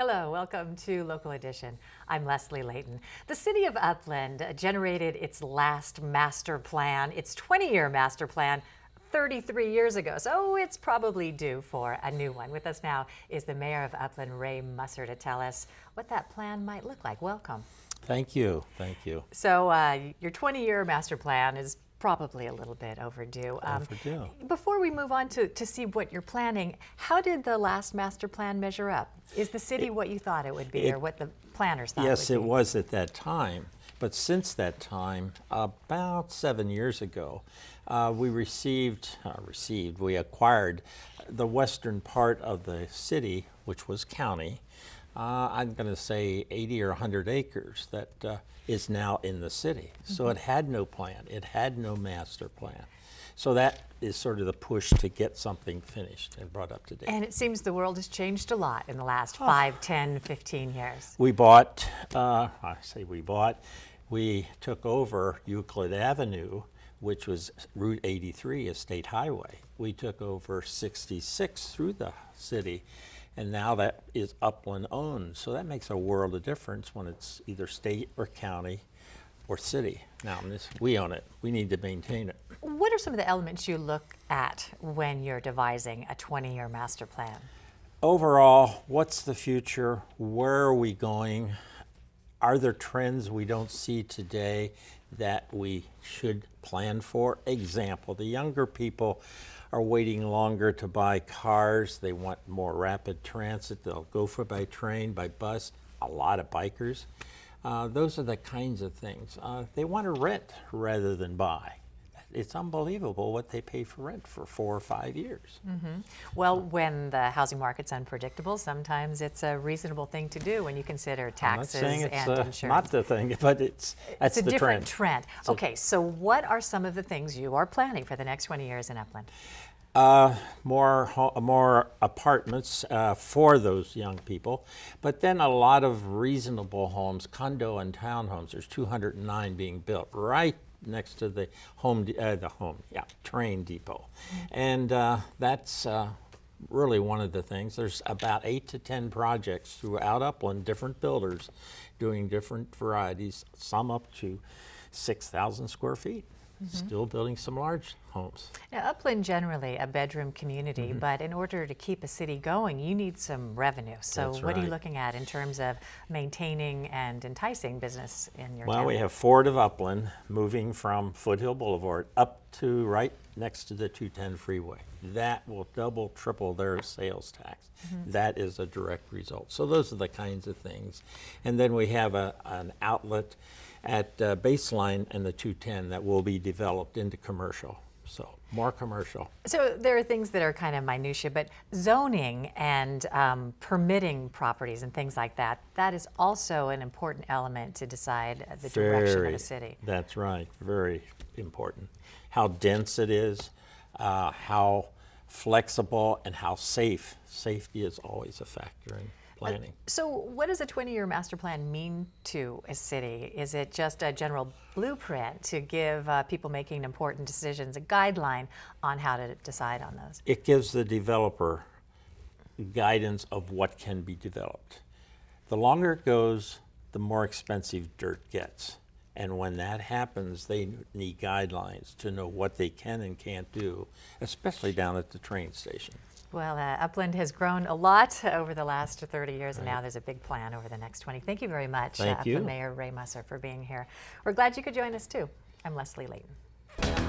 Hello, welcome to Local Edition. I'm Leslie Leyton. The city of Upland generated its last master plan, its 20-year master plan, 33 years ago, so it's probably due for a new one. With us now is the mayor of Upland, Ray Musser, to tell us what that plan might look like. Welcome. Thank you. Thank you. So your 20-year master plan is probably a little bit overdue. Overdue. Before we move on to see what you're planning, how did the last master plan measure up? Is the city what you thought it would be, or what the planners thought Yes, it would it be? was at that time. But since that time, about 7 years ago, we acquired the western part of the city, which was county. I'm going to say 80 or 100 acres that is now in the city. So it had no plan. It had no master plan. So that is sort of the push to get something finished and brought up to date. And it seems the world has changed a lot in the last 5, 10, 15 years. We bought, we took over Euclid Avenue, which was Route 83, a state highway. We took over 66 through the city, and now that is Upland owned. So that makes a world of difference when it's either state or county or city. Now, we own it. We need to maintain it. What are some of the elements you look at when you're devising a 20-year master plan? Overall, what's the future? Where are we going? Are there trends we don't see today that we should plan for? Example, the younger people are waiting longer to buy cars. They want more rapid transit. They'll go for by train, by bus. A lot of bikers. Those are the kinds of things. They want to rent rather than buy. It's unbelievable what they pay for rent for 4 or 5 years. Mm-hmm. Well, when the housing market's unpredictable, sometimes it's a reasonable thing to do when you consider taxes I'm not saying and it's insurance. not the thing, but that's It's a the different trend. trend. Okay, so what are some of the things you are planning for the next 20 years in Upland? More apartments for those young people, but then a lot of reasonable homes, condo and townhomes. There's 209 being built right next to the train depot, and that's really one of the things. There's about 8 to 10 projects throughout Upland, different builders doing different varieties, some up to 6,000 square feet. Still building some large homes. Now, Upland generally a bedroom community, but in order to keep a city going, you need some revenue. So That's what are you right. looking at in terms of maintaining and enticing business in your Well, town? we have Ford of Upland moving from Foothill Boulevard up to right next to the 210 freeway. That will double, triple their sales tax. That is a direct result. So those are the kinds of things. And then we have an outlet at Baseline and the 210 that will be developed into commercial. So more commercial. So there are things that are kind of minutia, but zoning and permitting properties and things like that, that is also an important element to decide the direction of a city. That's right, very important. How dense it is, how flexible, and how safe. Safety is always a factor in planning. So what does a 20-year master plan mean to a city? Is it just a general blueprint to give people making important decisions a guideline on how to decide on those? It gives the developer guidance of what can be developed. The longer it goes, the more expensive dirt gets. And when that happens, they need guidelines to know what they can and can't do, especially down at the train station. Well, Upland has grown a lot over the last 30 years, and now there's a big plan over the next 20. Thank you very much, Thank you. Upland Mayor Ray Musser, for being here. We're glad you could join us, too. I'm Leslie Leyton.